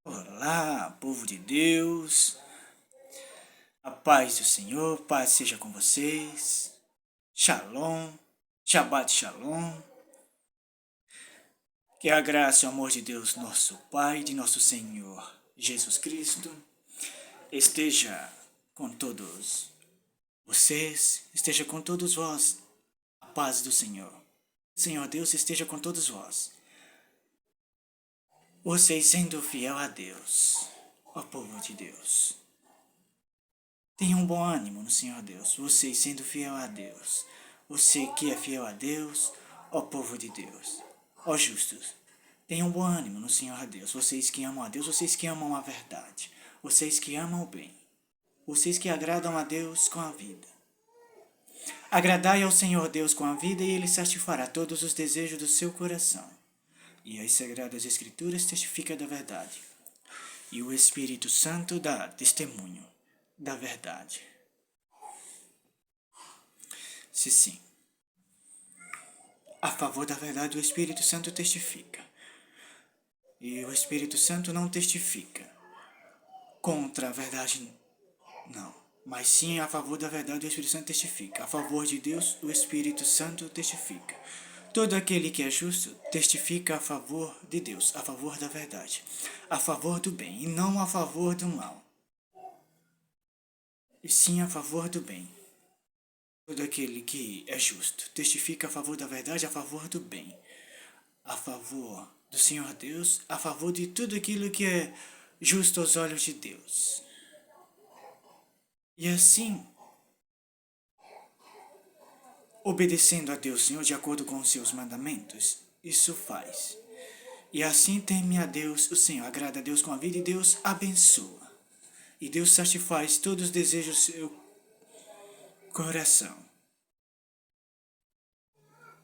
Olá, povo de Deus, a paz do Senhor, paz seja com vocês, Shalom, Shabbat Shalom, que a graça e o amor de Deus, nosso Pai, de nosso Senhor Jesus Cristo, esteja com todos vocês, esteja com todos vós, a paz do Senhor. Senhor Deus esteja com todos vós. Vocês sendo fiel a Deus, ó povo de Deus. Tenham bom ânimo no Senhor Deus, vocês sendo fiel a Deus. Você que é fiel a Deus, ó povo de Deus, ó justos. Tenham bom ânimo no Senhor Deus, vocês que amam a Deus, vocês que amam a verdade, vocês que amam o bem, vocês que agradam a Deus com a vida. Agradai ao Senhor Deus com a vida e Ele satisfará todos os desejos do seu coração. E as Sagradas Escrituras testificam da verdade. E o Espírito Santo dá testemunho da verdade. Se sim, a favor da verdade o Espírito Santo testifica. E o Espírito Santo não testifica contra a verdade, não. Mas sim a favor da verdade o Espírito Santo testifica. A favor de Deus o Espírito Santo testifica. Todo aquele que é justo testifica a favor de Deus, a favor da verdade, a favor do bem, e não a favor do mal. E sim a favor do bem. Todo aquele que é justo testifica a favor da verdade, a favor do bem, a favor do Senhor Deus, a favor de tudo aquilo que é justo aos olhos de Deus. E assim, obedecendo a Deus, Senhor, de acordo com os seus mandamentos, isso faz. E assim teme a Deus, o Senhor, agrada a Deus com a vida e Deus abençoa. E Deus satisfaz todos os desejos do seu coração.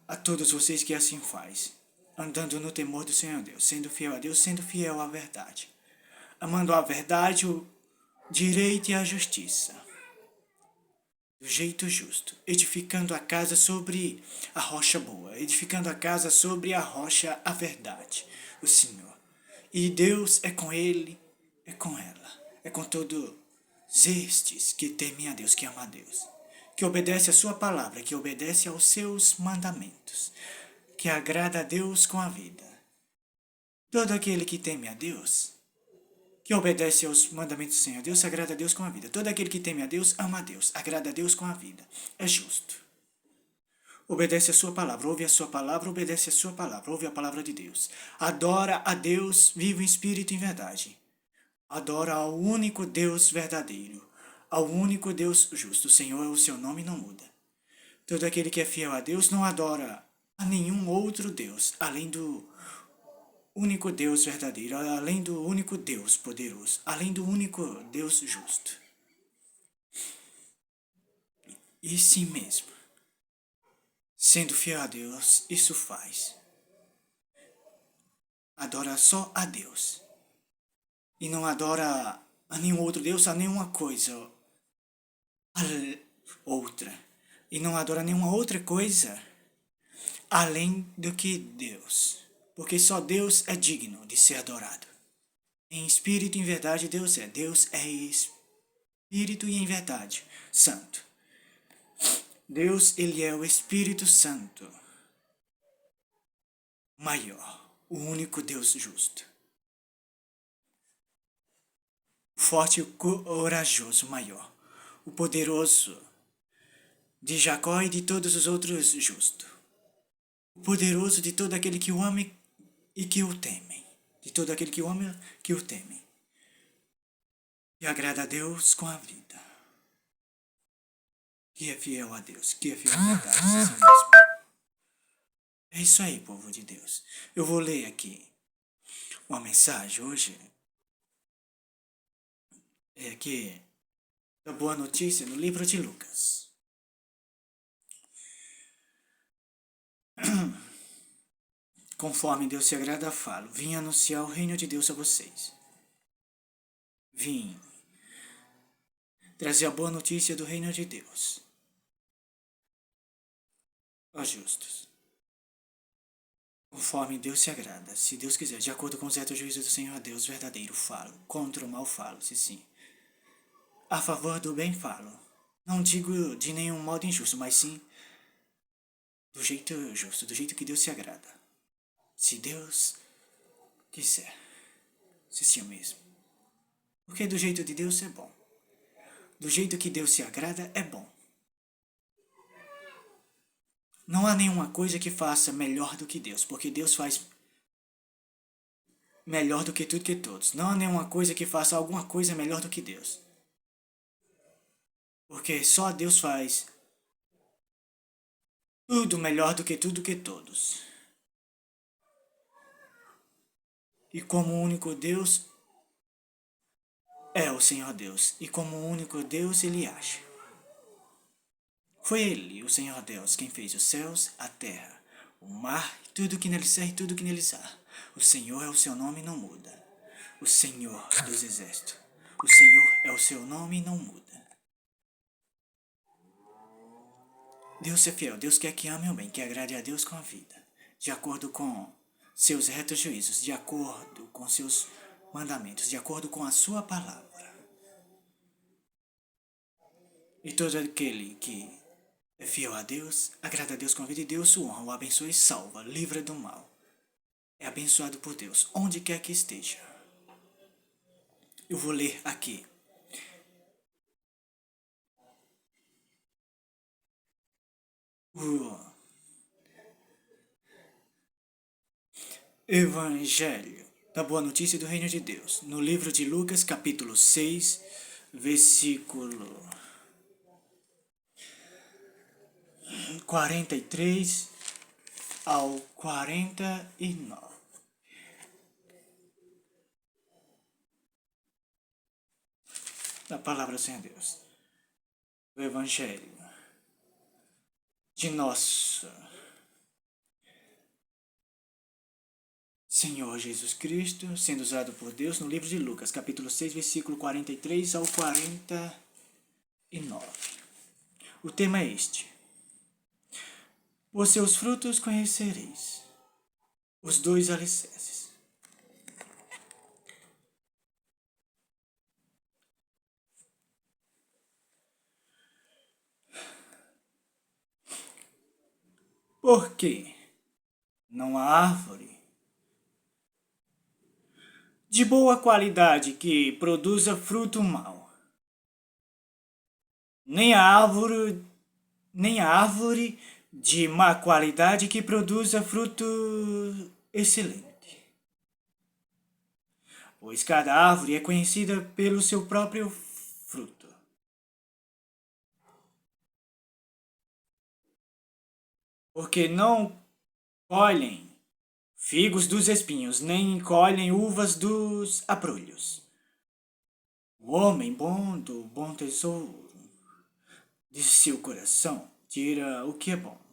A todos vocês que assim faz, andando no temor do Senhor Deus, sendo fiel a Deus, sendo fiel à verdade. Amando a verdade, o direito e a justiça. Do jeito justo, edificando a casa sobre a rocha boa, edificando a casa sobre a rocha, a verdade, o Senhor. E Deus é com ele, é com ela, é com todos estes que temem a Deus, que amam a Deus, que obedece a sua palavra, que obedece aos seus mandamentos, que agrada a Deus com a vida. Todo aquele que teme a Deus, que obedece aos mandamentos do Senhor Deus, agrada a Deus com a vida. Todo aquele que teme a Deus, ama a Deus, agrada a Deus com a vida. É justo. Obedece a sua palavra, ouve a sua palavra, obedece a sua palavra, ouve a palavra de Deus. Adora a Deus, vive em espírito e em verdade. Adora ao único Deus verdadeiro, ao único Deus justo. O Senhor é o seu nome e não muda. Todo aquele que é fiel a Deus não adora a nenhum outro Deus, além do único Deus verdadeiro, além do único Deus poderoso, além do único Deus justo. E sim mesmo, sendo fiel a Deus, isso faz. Adora só a Deus. E não adora a nenhum outro Deus, a nenhuma coisa outra. E não adora nenhuma outra coisa além do que Deus. Porque só Deus é digno de ser adorado. Em espírito e em verdade Deus é. Deus é espírito e em verdade santo. Deus, ele é o Espírito Santo maior, o único Deus justo. O forte e o corajoso maior, o poderoso de Jacó e de todos os outros justos. O poderoso de todo aquele que o ama e que o temem. De todo aquele que o ama e que o temem. E agrada a Deus com a vida. Que é fiel a Deus, que é fiel à verdade, assim mesmo. É isso aí, povo de Deus. Eu vou ler aqui uma mensagem hoje. É aqui da boa notícia no livro de Lucas. Conforme Deus se agrada, falo. Vim anunciar o reino de Deus a vocês. Vim trazer a boa notícia do reino de Deus aos justos. conforme Deus se agrada. Se Deus quiser, de acordo com os retos juízos do Senhor Deus verdadeiro, falo. Contra o mal falo, se sim. A favor do bem falo. Não digo de nenhum modo injusto, mas sim do jeito justo, do jeito que Deus se agrada. Se Deus quiser. Se sim mesmo. Porque do jeito de Deus é bom. Do jeito que Deus se agrada é bom. Não há nenhuma coisa que faça melhor do que Deus, porque Deus faz melhor do que tudo que todos. Não há nenhuma coisa que faça alguma coisa melhor do que Deus. Porque só Deus faz tudo melhor do que tudo que todos. E como único Deus é o Senhor Deus. E como único Deus Ele age. Foi Ele, o Senhor Deus, quem fez os céus, a terra, o mar, tudo que neles é e tudo que neles há. O Senhor é o seu nome e não muda. O Senhor dos exércitos. O Senhor é o seu nome e não muda. Deus é fiel. Deus quer que ame o bem, que agrade a Deus com a vida. De acordo com seus retos juízos, de acordo com seus mandamentos, de acordo com a sua palavra. E todo aquele que é fiel a Deus, agrada a Deus com a vida e Deus o honra, o abençoa e salva, livra do mal. É abençoado por Deus, onde quer que esteja. Eu vou ler aqui. O Evangelho da Boa Notícia do Reino de Deus, no livro de Lucas, capítulo 6, versículo 43 ao 49. Da palavra do Senhor Deus. O Evangelho de nosso Senhor Jesus Cristo, sendo usado por Deus no livro de Lucas, capítulo 6, versículo 43 ao 49. O tema é este. Por seus frutos conhecereis os dois alicerces. Porque não há árvore de boa qualidade que produza fruto mau, nem a árvore de má qualidade que produza fruto excelente. Pois cada árvore é conhecida pelo seu próprio fruto. Porque não colhem figos dos espinhos, nem colhem uvas dos abrolhos. O homem bom do bom tesouro de seu coração tira o que é bom.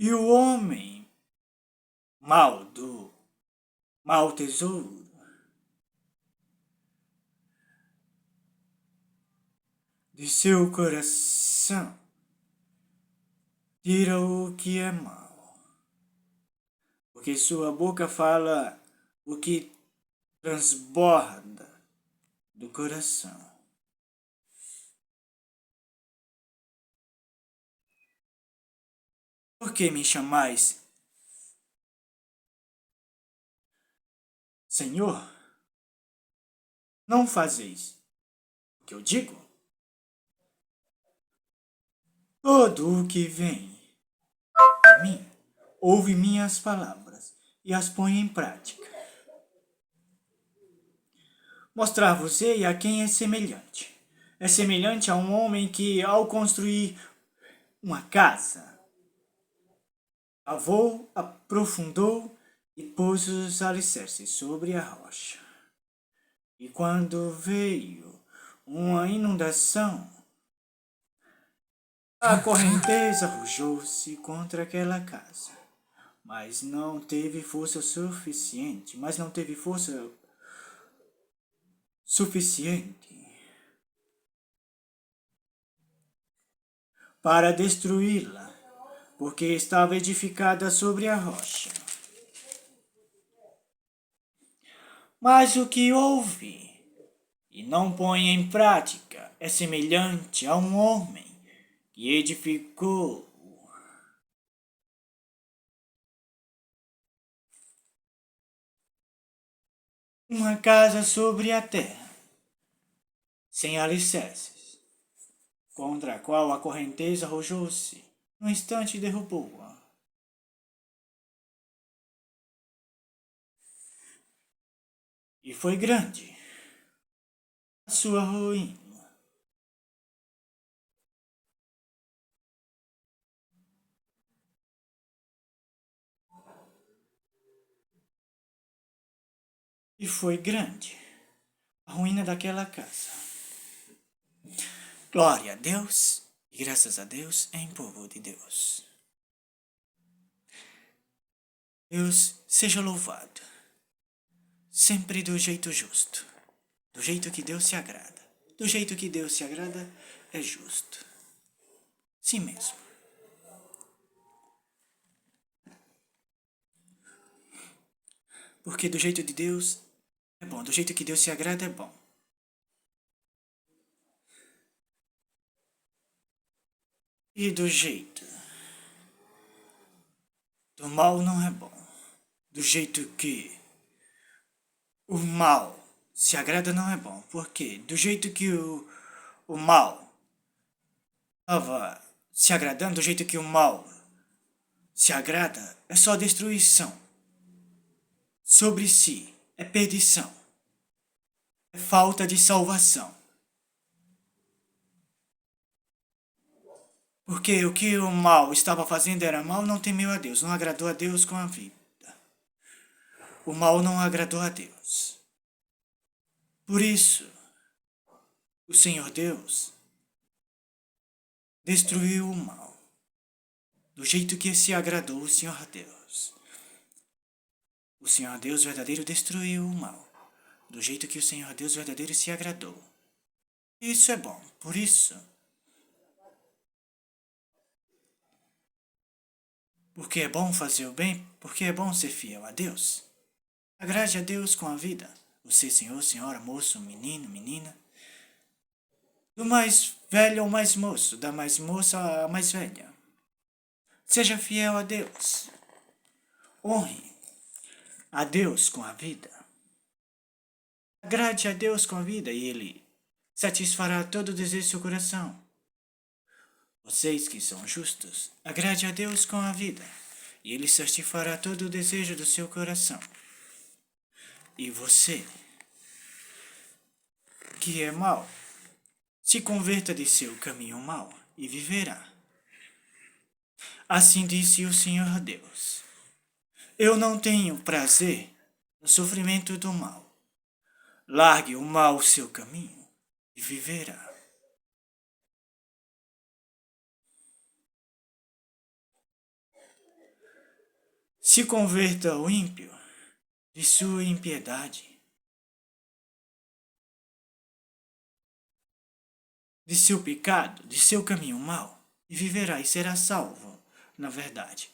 E o homem mau do mau tesouro de seu coração tira o que é mau. Porque sua boca fala o que transborda do coração. Por que me chamais Senhor? Não fazeis o que eu digo? Todo o que vem a mim ouve minhas palavras e as põe em prática. Mostrar-vos-ei a quem é semelhante. É semelhante a um homem que, ao construir uma casa, cavou, aprofundou e pôs os alicerces sobre a rocha. E quando veio uma inundação, a correnteza arrojou-se contra aquela casa, mas não teve força suficiente para destruí-la, porque estava edificada sobre a rocha. Mas o que ouve e não põe em prática é semelhante a um homem que edificou uma casa sobre a terra, sem alicerces, contra a qual a correnteza arrojou-se, no instante derrubou-a. E foi grande a sua ruína. E foi grande a ruína daquela casa. Glória a Deus e graças a Deus em povo de Deus. Deus seja louvado, sempre do jeito justo, do jeito que Deus se agrada. Do jeito que Deus se agrada é justo. Sim mesmo. Porque do jeito de Deus é bom, do jeito que Deus se agrada é bom. E do jeito do mal não é bom. Do jeito que o mal se agrada não é bom. Porque do jeito que o mal estava se agradando, do jeito que o mal se agrada, é só destruição. Sobre si é perdição. É falta de salvação. Porque o que o mal estava fazendo era mal, não temeu a Deus, não agradou a Deus com a vida. O mal não agradou a Deus. Por isso, o Senhor Deus destruiu o mal, do jeito que se agradou o Senhor Deus. O Senhor Deus verdadeiro destruiu o mal, do jeito que o Senhor Deus verdadeiro se agradou. Isso é bom, por isso. Porque é bom fazer o bem, porque é bom ser fiel a Deus. Agrade a Deus com a vida. Você, senhor, senhora, moço, menino, menina. Do mais velho ao mais moço, da mais moça à mais velha. Seja fiel a Deus. Honre a Deus com a vida. Agrade a Deus com a vida e Ele satisfará todo o desejo do seu coração. Vocês que são justos, agrade a Deus com a vida e Ele satisfará todo o desejo do seu coração. E você, que é mau, se converta de seu caminho mau e viverá. Assim disse o Senhor Deus. Eu não tenho prazer no sofrimento do mal. Largue o mal o seu caminho e viverá. Se converta o ímpio de sua impiedade, de seu pecado, de seu caminho mau, e viverá e será salvo, na verdade.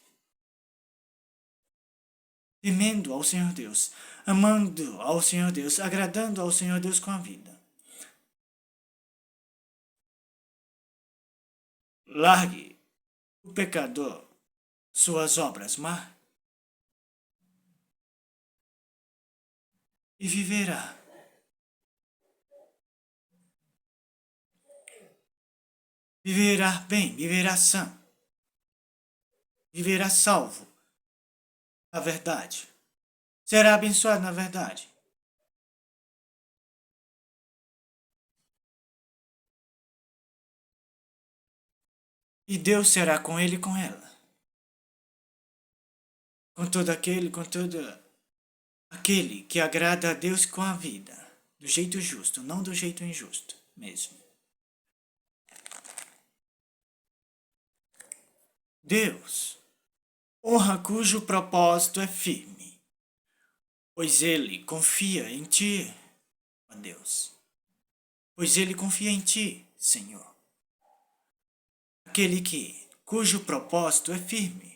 Temendo ao Senhor Deus, amando ao Senhor Deus, agradando ao Senhor Deus com a vida. Largue o pecador suas obras má e viverá. Viverá bem, viverá sã, viverá salvo, na verdade. Será abençoado na verdade. E Deus será com ele e com ela. Com todo aquele que agrada a Deus com a vida, do jeito justo, não do jeito injusto mesmo. Deus, honra cujo propósito é firme, pois ele confia em ti, ó Deus. Pois ele confia em ti, Senhor. Aquele que cujo propósito é firme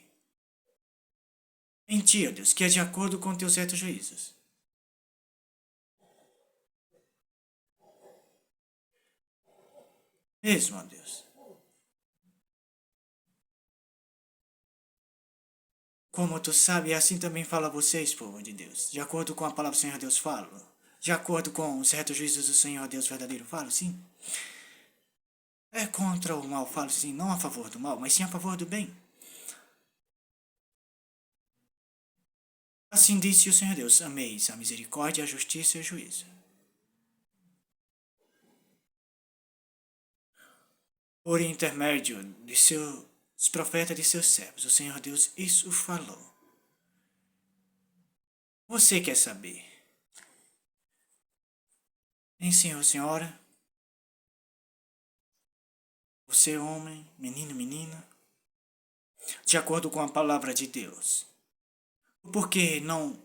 em ti, ó Deus, que é de acordo com teus retos juízos. Mesmo, ó Deus. Como tu sabe, assim também fala vocês, povo de Deus. De acordo com a palavra do Senhor Deus falo. De acordo com os retos juízos do Senhor Deus verdadeiro falo, sim. É contra o mal, falo sim, não a favor do mal, mas sim a favor do bem. Assim disse o Senhor Deus, ameis a misericórdia, a justiça e o juízo. Por intermédio de seus profetas de seus servos, o Senhor Deus isso falou. Você quer saber? Hein, senhor, senhora? Você, homem, menino, menina? De acordo com a palavra de Deus. Porque não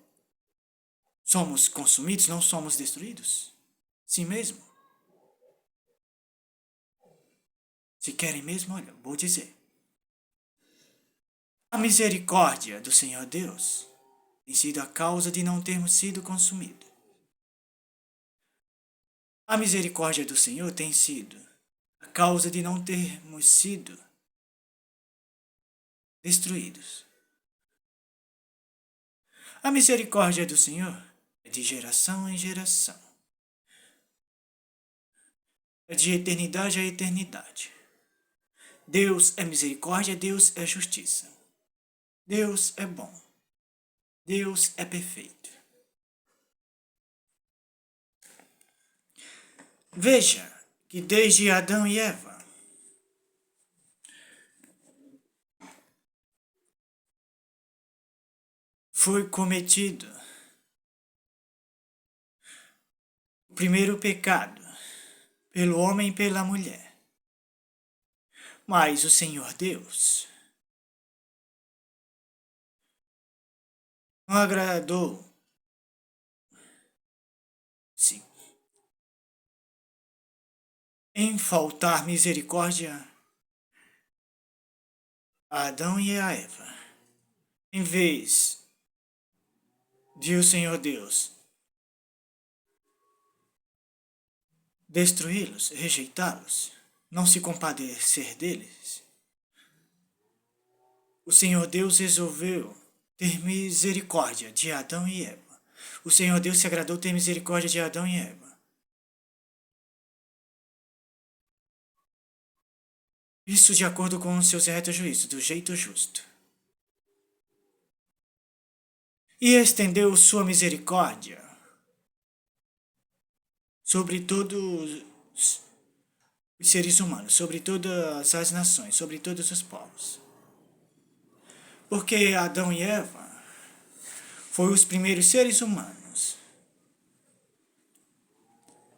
somos consumidos, não somos destruídos? Sim mesmo? Se querem mesmo, olha, vou dizer. A misericórdia do Senhor Deus tem sido a causa de não termos sido consumidos. A misericórdia do Senhor tem sido a causa de não termos sido destruídos. A misericórdia do Senhor é de geração em geração. É de eternidade a eternidade. Deus é misericórdia, Deus é justiça. Deus é bom. Deus é perfeito. Veja que desde Adão e Eva, foi cometido o primeiro pecado pelo homem e pela mulher. Mas o Senhor Deus não agradou-se em faltar misericórdia a Adão e a Eva. Em vez de o Senhor Deus destruí-los, rejeitá-los, não se compadecer deles, o Senhor Deus resolveu ter misericórdia de Adão e Eva. O Senhor Deus se agradou ter misericórdia de Adão e Eva. Isso de acordo com os seus retos juízos, do jeito justo. E estendeu sua misericórdia sobre todos os seres humanos, sobre todas as nações, sobre todos os povos. Porque Adão e Eva foram os primeiros seres humanos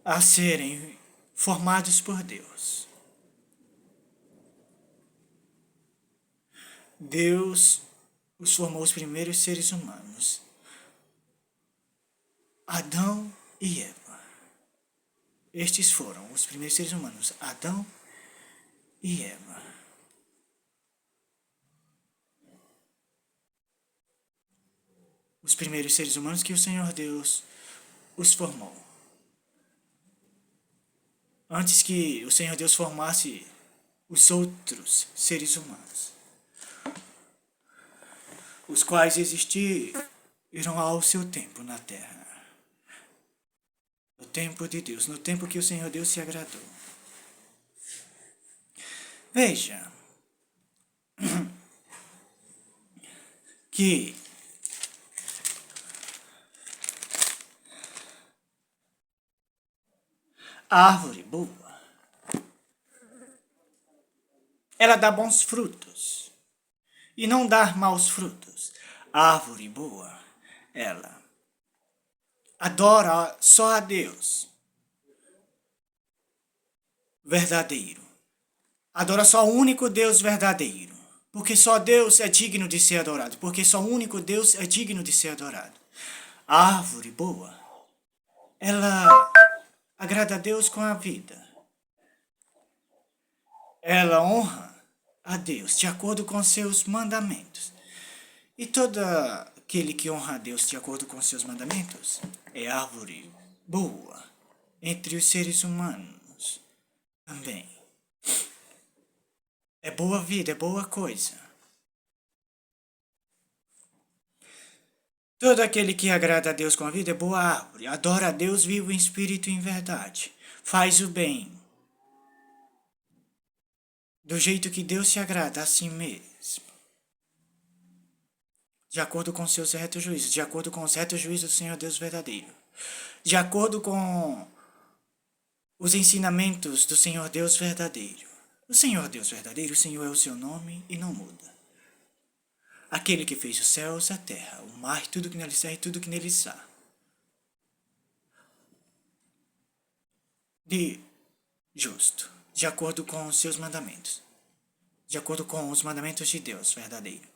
a serem formados por Deus. Deus os formou os primeiros seres humanos, Adão e Eva. Estes foram os primeiros seres humanos, Adão e Eva. Os primeiros seres humanos que o Senhor Deus os formou. Antes que o Senhor Deus formasse os outros seres humanos, os quais existiram ao seu tempo na terra. No tempo de Deus, no tempo que o Senhor Deus se agradou. Veja que a árvore boa, ela dá bons frutos e não dá maus frutos. A árvore boa, ela adora só a Deus verdadeiro. Adora só o único Deus verdadeiro. Porque só Deus é digno de ser adorado. Porque só o único Deus é digno de ser adorado. A árvore boa, ela agrada a Deus com a vida. Ela honra a Deus, de acordo com seus mandamentos. E todo aquele que honra a Deus de acordo com seus mandamentos é árvore boa entre os seres humanos também. É boa vida, é boa coisa. Todo aquele que agrada a Deus com a vida é boa árvore, adora a Deus, vive em espírito e em verdade, faz o bem, do jeito que Deus se agrada a si mesmo, de acordo com seus retos juízos, de acordo com os retos juízos do Senhor Deus verdadeiro, de acordo com os ensinamentos do Senhor Deus verdadeiro. O Senhor Deus verdadeiro, o Senhor é o seu nome e não muda. Aquele que fez os céus, a terra, o mar, tudo que neles há e tudo que neles há. De justo, de acordo com os seus mandamentos, de acordo com os mandamentos de Deus verdadeiro.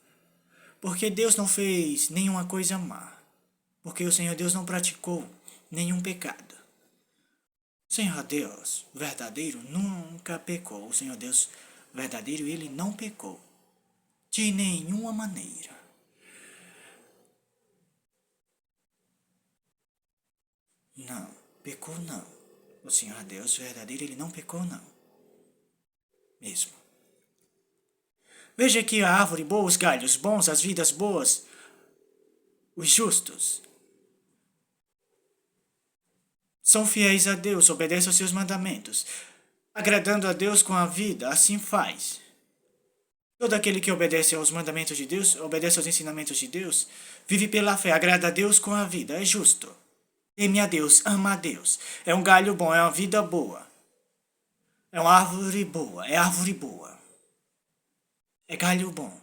Porque Deus não fez nenhuma coisa má, porque o Senhor Deus não praticou nenhum pecado. O Senhor Deus verdadeiro nunca pecou. O Senhor Deus verdadeiro, ele não pecou de nenhuma maneira. Não, pecou não. O Senhor Deus verdadeiro, ele não pecou não. Mesmo. Veja aqui a árvore boa, os galhos bons, as vidas boas, os justos. São fiéis a Deus, obedecem aos seus mandamentos. Agradando a Deus com a vida, assim faz. Todo aquele que obedece aos mandamentos de Deus, obedece aos ensinamentos de Deus, vive pela fé, agrada a Deus com a vida, é justo. Teme a Deus, ama a Deus. É um galho bom, é uma vida boa. É uma árvore boa, é árvore boa. É galho bom.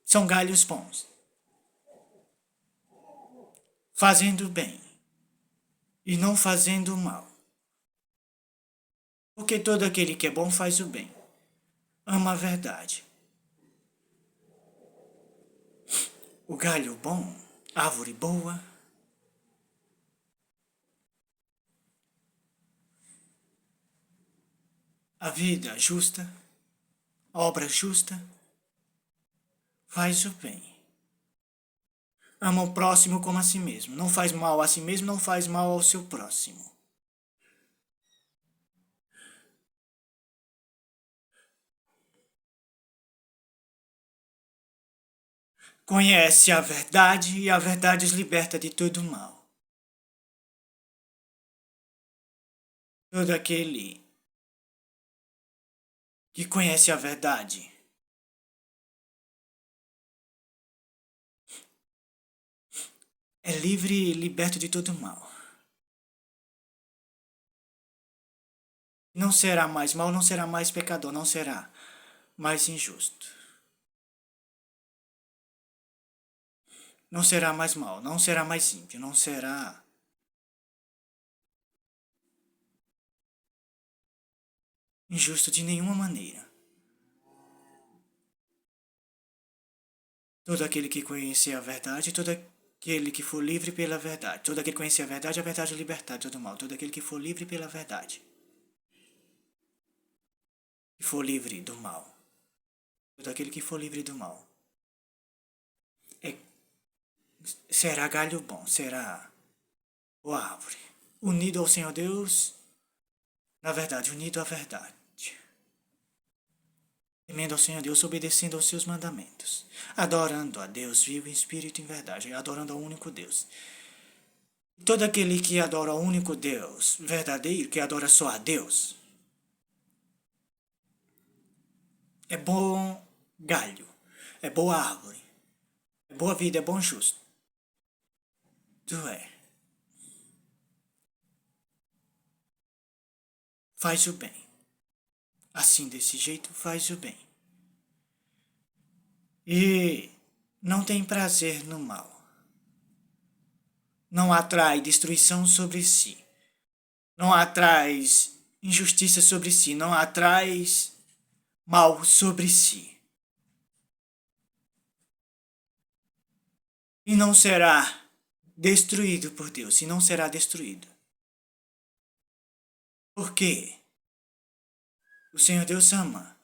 São galhos bons. Fazendo bem e não fazendo mal. Porque todo aquele que é bom faz o bem. Ama a verdade. O galho bom, árvore boa, a vida justa, a obra justa, faz o bem. Ama o próximo como a si mesmo. Não faz mal a si mesmo, não faz mal ao seu próximo. Conhece a verdade e a verdade os liberta de todo mal. Todo aquele que conhece a verdade é livre e liberto de todo mal. Não será mais mal, não será mais pecador, não será mais injusto. Não será mais mal, não será mais ímpio, não será injusto de nenhuma maneira. Todo aquele que conhecer a verdade, todo aquele que for livre pela verdade, todo aquele que conhecer a verdade o libertar de todo mal, todo aquele que for livre pela verdade, que for livre do mal, todo aquele que for livre do mal, será galho bom, será o árvore, unido ao Senhor Deus, na verdade, unido à verdade. Temendo ao Senhor Deus, obedecendo aos seus mandamentos, adorando a Deus vivo em espírito e em verdade, adorando ao único Deus. Todo aquele que adora ao único Deus verdadeiro, que adora só a Deus, é bom galho, é boa árvore, é boa vida, é bom justo. Tu é. Faz o bem. Assim, desse jeito, faz o bem. E não tem prazer no mal. Não atrai destruição sobre si. Não atrai injustiça sobre si. Não atrai mal sobre si. E não será destruído por Deus. E não será destruído. Por quê? O Senhor Deus ama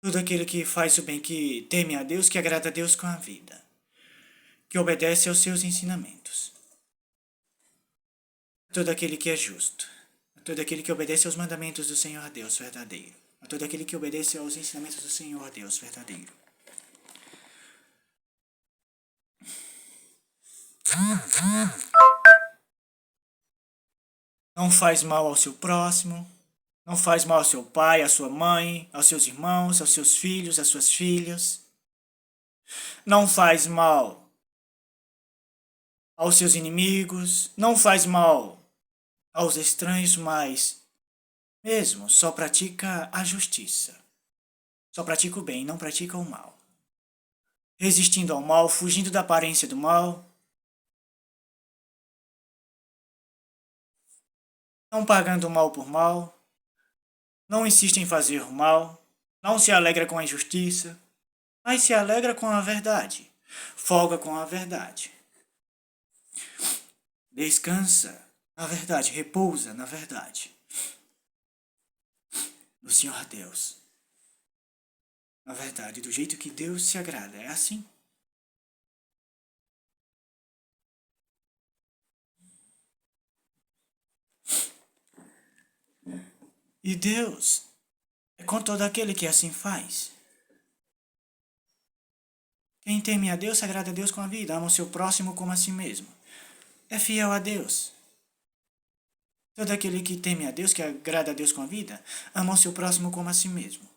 Todo aquele que faz o bem, que teme a Deus, que agrada a Deus com a vida, que obedece aos seus ensinamentos. Todo aquele que é justo, a todo aquele que obedece aos mandamentos do Senhor Deus verdadeiro, a todo aquele que obedece aos ensinamentos do Senhor Deus verdadeiro. Não faz mal ao seu próximo, não faz mal ao seu pai, à sua mãe, aos seus irmãos, aos seus filhos, às suas filhas. Não faz mal aos seus inimigos, não faz mal aos estranhos, mas mesmo só pratica a justiça. Só pratica o bem, não pratica o mal. Resistindo ao mal, fugindo da aparência do mal, não pagando o mal por mal, não insiste em fazer o mal, não se alegra com a injustiça, mas se alegra com a verdade, folga com a verdade. Descansa na verdade, repousa na verdade. Do Senhor Deus. Na verdade, do jeito que Deus se agrada, é assim. E Deus é com todo aquele que assim faz. Quem teme a Deus se agrada a Deus com a vida, ama o seu próximo como a si mesmo. É fiel a Deus. Todo aquele que teme a Deus, que agrada a Deus com a vida, ama o seu próximo como a si mesmo.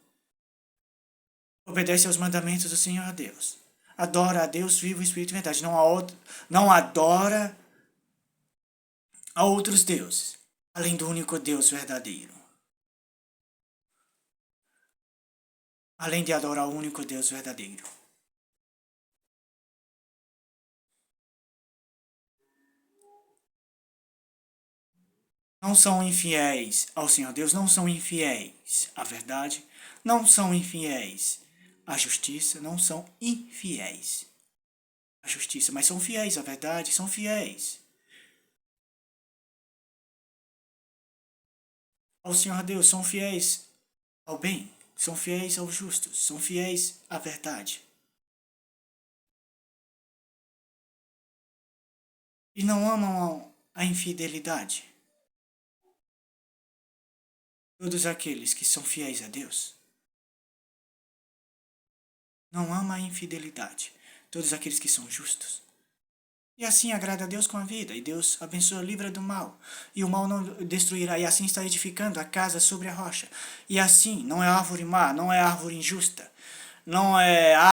Obedece aos mandamentos do Senhor Deus. Adora a Deus vivo, Espírito e verdade. Não adora a outros deuses, além do único Deus verdadeiro. Além de adorar o único Deus verdadeiro. Não são infiéis ao Senhor Deus, não são infiéis à verdade, não são infiéis à justiça, não são infiéis à justiça, mas são fiéis à verdade, são fiéis ao Senhor Deus, são fiéis ao bem, são fiéis aos justos, são fiéis à verdade. E não amam a infidelidade. Todos aqueles que são fiéis a Deus não amam a infidelidade. Todos aqueles que são justos. E assim agrada a Deus com a vida, e Deus abençoa, livra do mal, e o mal não destruirá, e assim está edificando a casa sobre a rocha. E assim, não é árvore má, não é árvore injusta, não é